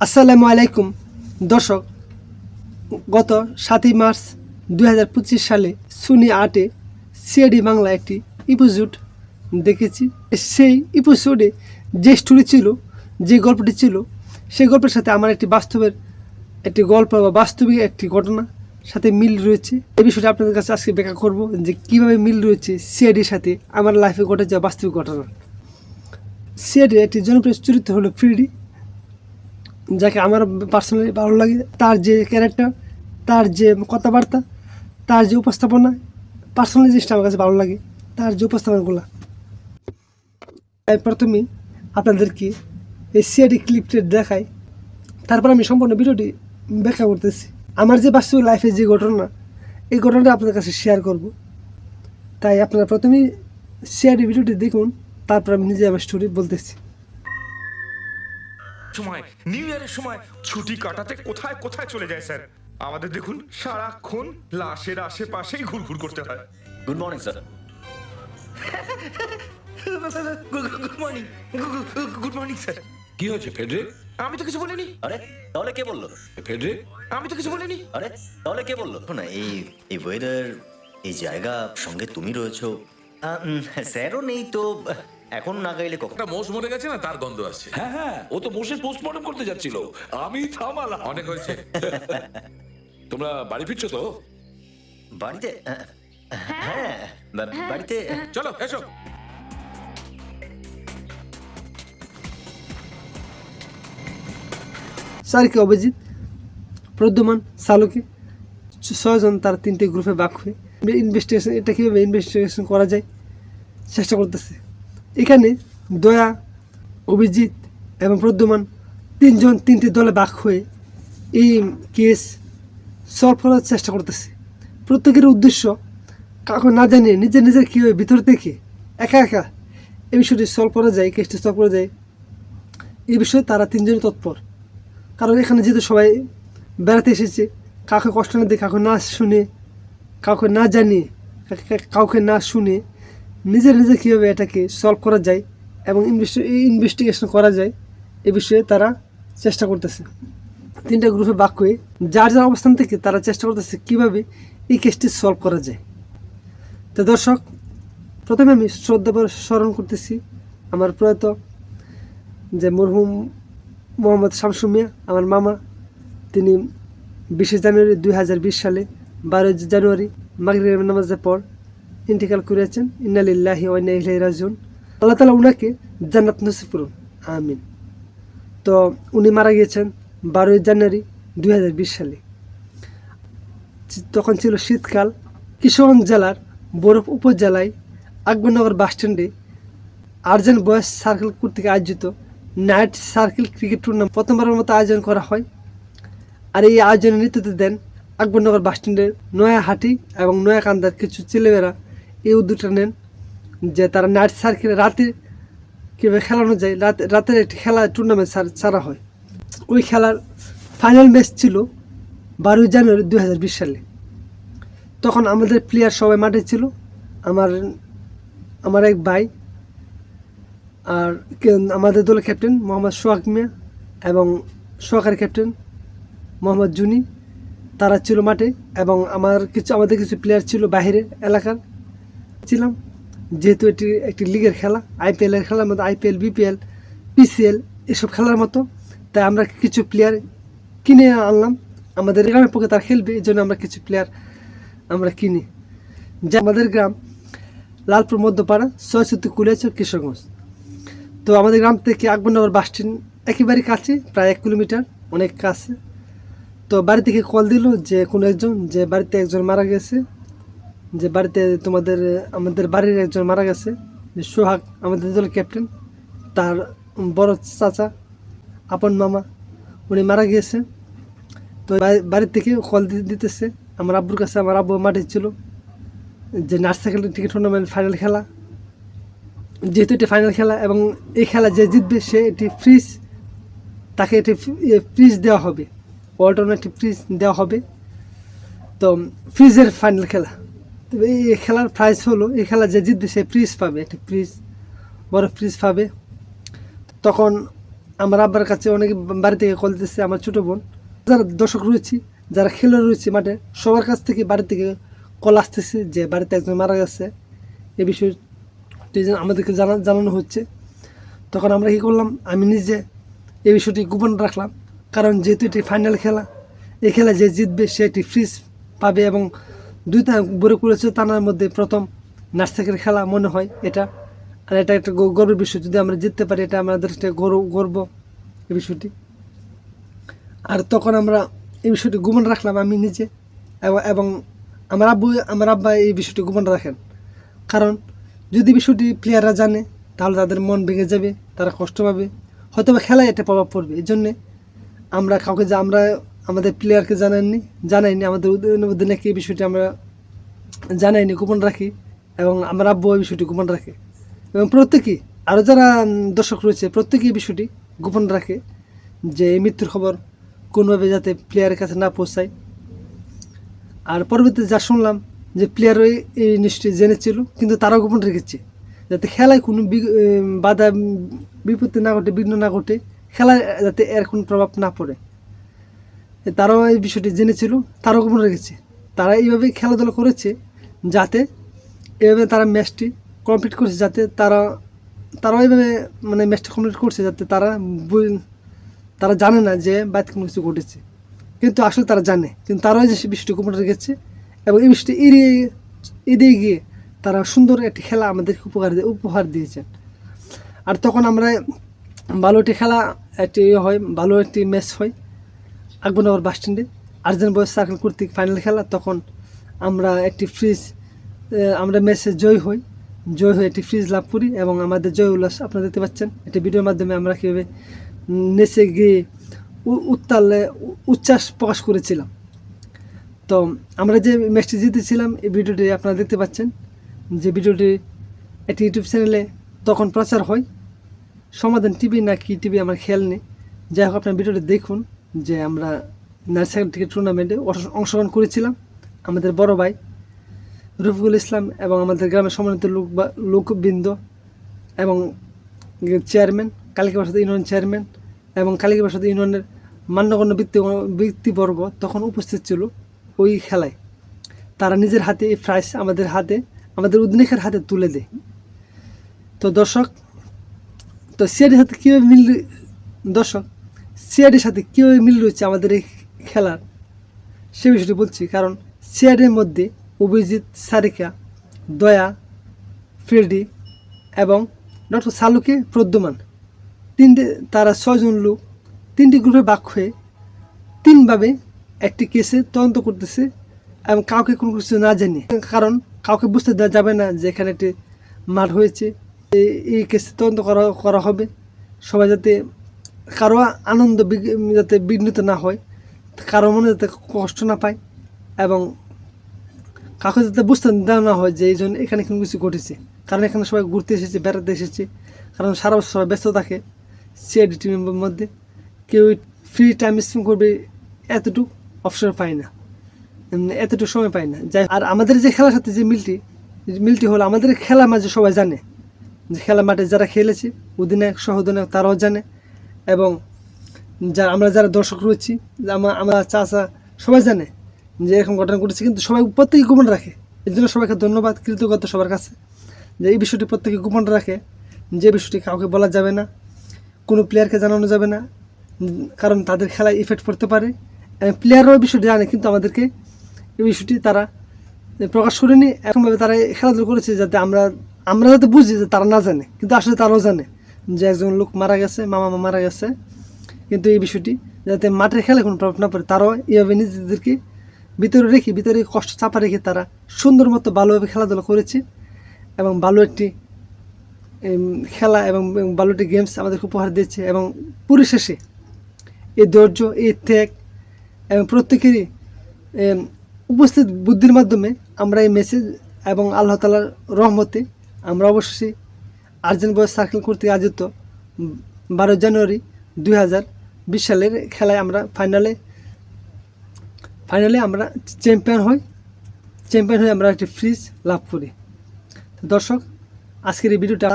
আসসালামু আলাইকুম দর্শক, গত 7ই মার্চ 2025 সালে সুনি 8-এ সিআইডি বাংলা একটি এপিসোড দেখেছি। সেই এপিসোডে যে স্টোরি ছিল, যে গল্পটি ছিল, সেই গল্পের সাথে আমার একটি গল্প বা বাস্তবিক একটি ঘটনা সাথে মিল রয়েছে। এই বিষয়টা আপনাদের কাছে আজকে ব্যাখ্যা করব যে কীভাবে মিল রয়েছে সিআইডির সাথে আমার লাইফে ঘটে যাওয়া বাস্তবিক ঘটনা। সিআইডির একটি জনপ্রিয় চরিত্র হলো ফ্রিডি, যাকে আমার পার্সোনালি ভালো লাগে। তার যে ক্যারেক্টার, তার যে কথাবার্তা, তার যে উপস্থাপনা, পার্সোনালি জিনিসটা আমার কাছে ভালো লাগে, তার যে উপস্থাপনাগুলো। তাই প্রথমেই আপনাদেরকে এই সিআইডি ক্লিপটি দেখাই, তারপর আমি সম্পূর্ণ ভিডিওটি ব্যাখ্যা করতেছি। আমার যে বাস্তবিক লাইফে যে ঘটনা, এই ঘটনাটা আপনাদের কাছে শেয়ার করব। তাই আপনারা প্রথমেই সিআইডি ভিডিওটি দেখুন, তারপর আমি নিজে আমার স্টোরি বলতেছি। সময় নিউ ইয়ারের সময় ছুটি কাটাতে কোথায় কোথায় চলে যায় স্যার। আমাদের দেখুন সারাক্ষণ লাশের আশেপাশেই ঘুরঘুর করতে হয়। Good morning sir. Good morning. Good morning sir. কি হয়েছে ফেডরিক? আমি তো কিছু বলিনি। আরে তাহলে কে বললো? ফেডরিক, আমি তো কিছু বলিনি। আরে তাহলে কে বললো? না এই ওয়েদার, এই জায়গা, সঙ্গে তুমি রয়েছো। স্যারও নেই তো, এখন না গাইলে কখন? একটা মোষ মরে গেছে না, তার গন্ধ আসছে। হ্যাঁ হ্যাঁ, ও তো বসে পোস্টমর্টম করতে যাচ্ছিল, আমি থামালাম। অনেক হয়েছে। তোমরা বাড়ি ফিরছো তো? বাড়িতে? হ্যাঁ বাড়িতে। চলো এসো। সার্কি, অভিজিৎ, প্রদ্যুমান, সালুকে 6 জন তার 3টে গ্রুপে ভাগ হয়ে ইনভেস্টিগেশন, এটা কীভাবে ইনভেস্টিগেশন করা যায় চেষ্টা করতেছে। এখানে দয়া, অভিজিৎ এবং প্রদ্যুমান 3 জন 3টে দলে ভাগ হয়ে এই কেস সলভ করার চেষ্টা করতেছে। প্রত্যেকের উদ্দেশ্য কাউকে না জানিয়ে নিজের কীভাবে ভিতর থেকে একা একা এই বিষয়টি সলভ করা যায়, কেসটি সলভ করা যায়, এই বিষয়ে তারা 3 জনই তৎপর। কারণ এখানে যেহেতু সবাই বেড়াতে এসেছে, কাউকে কষ্ট না দিয়ে, কাউকে না শুনে, কাউকে না জানিয়ে, কাউকে না শুনে নিজে কীভাবে এটাকে সলভ করা যায় এবং ইনভেস্টিগেশন করা যায়, এ বিষয়ে তারা চেষ্টা করতেছে। 3টা গ্রুপে ভাগ হয়ে যার অবস্থান থেকে তারা চেষ্টা করতেছে কীভাবে এই কেসটি সলভ করা যায়। তো দর্শক, প্রথমে আমি শ্রদ্ধাভরে স্মরণ করতেছি আমার প্রয়াত যে মরহুম মোহাম্মদ শামসু মিয়া, আমার মামা। তিনি 20 জানুয়ারি 2020 সালে 12 জানুয়ারি মাগরিবের নামাজের পর ইন্তেকাল করেছেন। ইন্না লিল্লাহি ওয়া ইন্না ইলাইহি রাজিউন। আল্লাহ তাআলা উনাকে জান্নাত নসিব করুন, আমিন। তো উনি মারা গিয়েছেন 12 জানুয়ারি 2020 সালে। তখন ছিল শীতকাল। কিশোরগঞ্জ জেলার বরফ উপজেলায় আকবরনগর বাসস্ট্যান্ডে আর্জেন্ট বয়েজ সার্কেল কর্তৃক আয়োজিত নাইট সার্কেল ক্রিকেট টুর্নামেন্ট প্রথমবারের মতো আয়োজন করা হয়। আর এই আয়োজনে নেতৃত্ব দেন আকবরনগর বাসস্ট্যান্ডের নয়াহাটি এবং নয়াকান্দার কিছু ছেলেমেয়েরা। এই উদ্যোগটা নেন যে তারা নাইট সার্কেলে রাতে কীভাবে খেলানো যায়, রাতের একটি খেলা টুর্নামেন্ট ছাড়া হয়। ওই খেলার ফাইনাল ম্যাচ ছিল 12 জানুয়ারি 2020 সালে। তখন আমাদের প্লেয়ার সবাই মাঠে ছিল। আমার এক ভাই আর আমাদের দলের ক্যাপ্টেন মোহাম্মদ সোহাগ মিয়া এবং সহকারী ক্যাপ্টেন মোহাম্মদ জুনি, তারা ছিল মাঠে। এবং আমাদের কিছু প্লেয়ার ছিল বাইরের এলাকার ছিলাম। যেহেতু এটি একটি লিগের খেলা, আইপিএলের খেলার মতো, আইপিএল, বিপিএল, পিসিএল এসব খেলার মতো, তাই আমরা কিছু প্লেয়ার কিনে আনলাম। আমাদের গ্রামের পক্ষে তারা খেলবে, এই জন্য আমরা কিছু প্লেয়ার আমরা কিনি। যা আমাদের গ্রাম লালপুর মধ্যপাড়া, ৬৪ কুলিয়াচর, কিশোরগঞ্জ। তো আমাদের গ্রাম থেকে আকবরনগর বাসস্ট্যান্ড একেবারে কাছে, প্রায় 1 কিলোমিটার, অনেক কাছে। তো বাড়ি থেকে কল দিল যে কোনো একজন, যে বাড়িতে একজন মারা গেছে, যে বাড়িতে আমাদের বাড়ির একজন মারা গেছে। যে সোহাগ, আমাদের দলের ক্যাপ্টেন, তার বড় চাচা, আপন মামা, উনি মারা গিয়েছে। তো বাড়ির থেকে কল দিতেছে আমার আব্বুর কাছে। আমার আব্বু মাঠে ছিল, যে night cycle cricket tournament final খেলা। যেহেতু এটি ফাইনাল খেলা এবং এই খেলা যে জিতবে সে তাকে এটি ফ্রিজ দেওয়া হবে, অল্টারনেটিভ ফ্রিজ দেওয়া হবে। তো ফ্রিজের ফাইনাল খেলা, তবে এই খেলার প্রাইজ হলো, এই খেলা যে জিতবে সে ফ্রিজ পাবে, একটি বড় ফ্রিজ পাবে। তখন আমার আব্বার কাছে অনেকে বাড়ি থেকে কল দিতেছে, আমার ছোটো বোন, যারা দর্শক রয়েছে, যারা খেলোয়াড় রয়েছে মাঠে, সবার কাছ থেকে বাড়ি থেকে কল আসতেছে যে বাড়িতে একজন মারা গেছে। এ বিষয়টি আমাদেরকে জানানো হচ্ছে। তখন আমরা কী করলাম, আমি নিজে এই বিষয়টি গোপন রাখলাম, কারণ যেহেতু এটি ফাইনাল খেলা, এই খেলা যে জিতবে সে একটি ফ্রিজ পাবে, এবং দুইটা বড় করেছে তার মধ্যে প্রথম নার্সেকের খেলা মনে হয় এটা। আর এটা একটা গর্বের বিষয়, যদি আমরা জিততে পারি এটা আমাদের একটা গর্ব এই বিষয়টি। আর তখন আমরা এই বিষয়টি গোপন রাখলাম আমি নিজে, এবং আমার আব্বা এই বিষয়টি গোপন রাখেন, কারণ যদি বিষয়টি প্লেয়াররা জানে তাহলে তাদের মন ভেঙে যাবে, তারা কষ্ট পাবে, হয়তো বা খেলায় একটা প্রভাব পড়বে। এই জন্যে আমরা কাউকে আমরা আমাদের প্লেয়ারকে জানাইনি আমাদের অধিনায়ককে এই বিষয়টি আমরা জানাইনি, গোপন রাখি, এবং আমার আব্বু এই বিষয়টি গোপন রাখে, এবং প্রত্যেকেই আরও যারা দর্শক রয়েছে প্রত্যেকেই এই বিষয়টি গোপন রাখে যে এই মৃত্যুর খবর কোনোভাবে যাতে প্লেয়ারের কাছে না পৌঁছায়। আর পরবর্তীতে যা শুনলাম যে প্লেয়ারও এই নিশ্চয়ই জেনেছিল, কিন্তু তারাও গোপন রেখেছে যাতে খেলায় কোনো বাধা বিপত্তি না ঘটে, বিঘ্ন না ঘটে, খেলায় যাতে এর কোনো প্রভাব না পড়ে। তারাও এই বিষয়টি জেনেছিল, তারাও গোপন রেখেছে। তারা এইভাবে খেলাধুলা করেছে যাতে এইভাবে তারা ম্যাচটি কমপ্লিট করছে, যাতে তারাও এইভাবে মানে ম্যাচটা কমপ্লিট করছে যাতে তারা জানে না যে বাইরে কোনো কিছু ঘটেছে, কিন্তু আসলে তারা জানে, কিন্তু তারাও যে বিষয়টি গোপন রেখেছে, এবং এই বিষয়টি এড়িয়ে গিয়ে তারা সুন্দর একটি খেলা আমাদেরকে উপহার দিয়েছেন। আর তখন আমরা ভালো একটি খেলা একটি হয়, ভালো একটি ম্যাচ হয় আকবরনগর বাস স্ট্যান্ডে, আর্জেন্ট বয়েজ সার্কেল কর্তৃক ফাইনাল খেলা। তখন আমরা একটি ফ্রিজ, আমরা ম্যাচে জয় হয়ে একটি ফ্রিজ লাভ করি, এবং আমাদের জয় উল্লাস আপনারা দেখতে পাচ্ছেন একটি ভিডিওর মাধ্যমে আমরা কীভাবে নেচে গিয়ে উচ্ছ্বাস প্রকাশ করেছিলাম। তো আমরা যে ম্যাচটি জিতেছিলাম এই ভিডিওটি আপনারা দেখতে পাচ্ছেন, যে ভিডিওটি একটি ইউটিউব চ্যানেলে তখন প্রচার হয়, সমাধান টিভি না কি টিভি আমার খেয়াল নেই। যাই হোক, আপনার ভিডিওটি দেখুন যে আমরা নার্সারি থেকে টুর্নামেন্টে অংশগ্রহণ করেছিলাম। আমাদের বড় ভাই রফিকুল ইসলাম এবং আমাদের গ্রামের সম্মানিত লোকবৃন্দ এবং চেয়ারম্যান, কালিকা প্রসাদ ইউনিয়ন চেয়ারম্যান এবং কালিকা প্রসাদ ইউনিয়নের মান্যগণ্য ব্যক্তিবর্গ তখন উপস্থিত ছিল ওই খেলায়। তারা নিজের হাতে এই প্রাইজ আমাদের অধিনায়কের হাতে তুলে দেয়। তো দর্শক, তো সিআইডির সাথে কীভাবে সিআইডির সাথে কীভাবে মিল রয়েছে আমাদের এই খেলার, সে বিষয়টি বলছি। কারণ সিআইডির মধ্যে অভিজিৎ, সারিকা, দয়া, ফ্রেডি এবং ডক্টর সালুকে প্রদ্যমান, তারা 6 জন লোক 3টি গ্রুপে ভাগ হয়ে 3ভাবে একটি কেসে তদন্ত করতেছে, এবং কাউকে কোনো কিছু না জানিয়ে, কারণ কাউকে বুঝতে দেওয়া যাবে না যে এখানে একটি মার হয়েছে। এই কেসে তদন্ত করা হবে, সবাই যাতে কারো আনন্দ যাতে বিঘ্নিত না হয়, কারো মনে যাতে কষ্ট না পায়, এবং কাউকে যাতে বুঝতে দেওয়া না হয় যে এই জন্য এখানে কোনো কিছু ঘটেছে। কারণ এখানে সবাই ঘুরতে এসেছে, বেড়াতে এসেছে, কারণ সারা বছর সবাই ব্যস্ত থাকে সিআইডি টিমের মধ্যে, কেউ ফ্রি টাইম স্পেন্ড করবে এতটুকু অবসর পায় না, এতটুকু সময় পায় না। যাই, আর আমাদের যে খেলার সাথে যে মিলটি হলো, আমাদের খেলা মাঝে সবাই জানে যে খেলা মাঠে যারা খেলেছে অধিনায়ক সহ অধিনায়ক তারাও জানে, এবং আমরা যারা দর্শক রয়েছি, আমরা চাচা সবাই জানে যে এরকম ঘটনা ঘটেছে, কিন্তু সবাই প্রত্যেকে গোপন রাখে। এর জন্য সবাইকে ধন্যবাদ, কৃতজ্ঞতা সবার কাছে যে এই বিষয়টি প্রত্যেকে গোপন রাখে, যে বিষয়টি কাউকে বলা যাবে না, কোনো প্লেয়ারকে জানানো যাবে না, কারণ তাদের খেলায় ইফেক্ট পড়তে পারে। প্লেয়াররাও এই বিষয়টি জানে, কিন্তু আমাদেরকে এই বিষয়টি তারা প্রকাশ করেনি। এরকমভাবে তারা খেলাধুলা করেছে যাতে আমরা যাতে বুঝি যে তারা না জানে, কিন্তু আসলে তারাও জানে যে একজন লোক মারা গেছে, মামা মারা গেছে, কিন্তু এই বিষয়টি যাতে মাঠের খেলায় কোনো প্রভাব না পড়ে, তারাও এইভাবে নিজেদেরকে ভিতরে কষ্ট চাপা রেখে তারা সুন্দর মতো ভালোভাবে খেলাধুলা করেছে, এবং ভালো একটি খেলা এবং ভালো একটি গেমস আমাদেরকে উপহার দিয়েছে। এবং পরিশেষে এই ধৈর্য, এই ত্যাগ এবং প্রত্যেকেরই উপস্থিত বুদ্ধির মাধ্যমে আমরা এই মেসেজ এবং আল্লাহ তাআলার রহমতে আমরা অবশ্যই আর্জেন্ট বয়েজ সার্কেল কর্তৃক আয়োজিত 12 জানুয়ারি 2020 সালের খেলায় আমরা ফাইনালে আমরা চ্যাম্পিয়ন হয়ে আমরা একটি ফ্রিজ লাভ করি। তো দর্শক, আজকের এই ভিডিওটা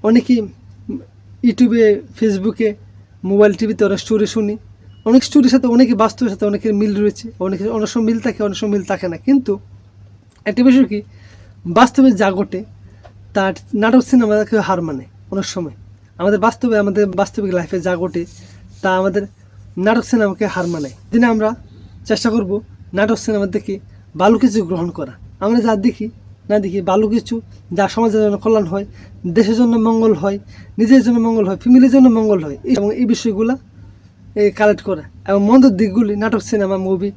অনেকেই ইউটিউবে, ফেসবুকে, মোবাইল, টিভিতে অনেক স্টোরি শুনি। অনেক স্টোরির সাথে অনেকে বাস্তবের সাথে অনেকের মিল রয়েছে, অনেক সময় মিল থাকে, অনেক সময় মিল থাকে না। কিন্তু একটা বিষয় কি, বাস্তবে যা ঘটে তার নাটক সিনেমাকে হার মানে। অনেক সময় আমাদের বাস্তবিক লাইফে যা ঘটে তা আমাদের নাটক সিনেমাকে হার মানায়। দিনে আমরা চেষ্টা করব নাটক সিনেমা দেখে ভালো কিছু গ্রহণ করা। আমরা যা দেখি না দেখি ভালো কিছু, যা সমাজের জন্য কল্যাণ হয়, দেশের জন্য মঙ্গল হয়, নিজের জন্য মঙ্গল হয়, ফ্যামিলির জন্য মঙ্গল হয়, এবং এই বিষয়গুলো কালেক্ট করা এবং মন্দের দিকগুলি, নাটক সিনেমা মুভি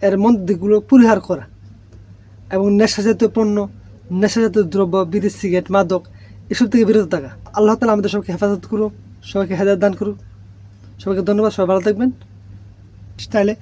এর মন্দের দিকগুলো পরিহার করা এবং নেশাজাতীয় পণ্য, নেশাজাতীয় দ্রব্য, বিড়ি, সিগারেট, মাদক এসব থেকে বিরত থাকা। আল্লাহ তাআলা আমাদের সবাইকে হেফাজত করুক, সবাইকে হেদায়েত দান করুক। সবাইকে ধন্যবাদ, সবাই ভালো থাকবেন। স্টাইলে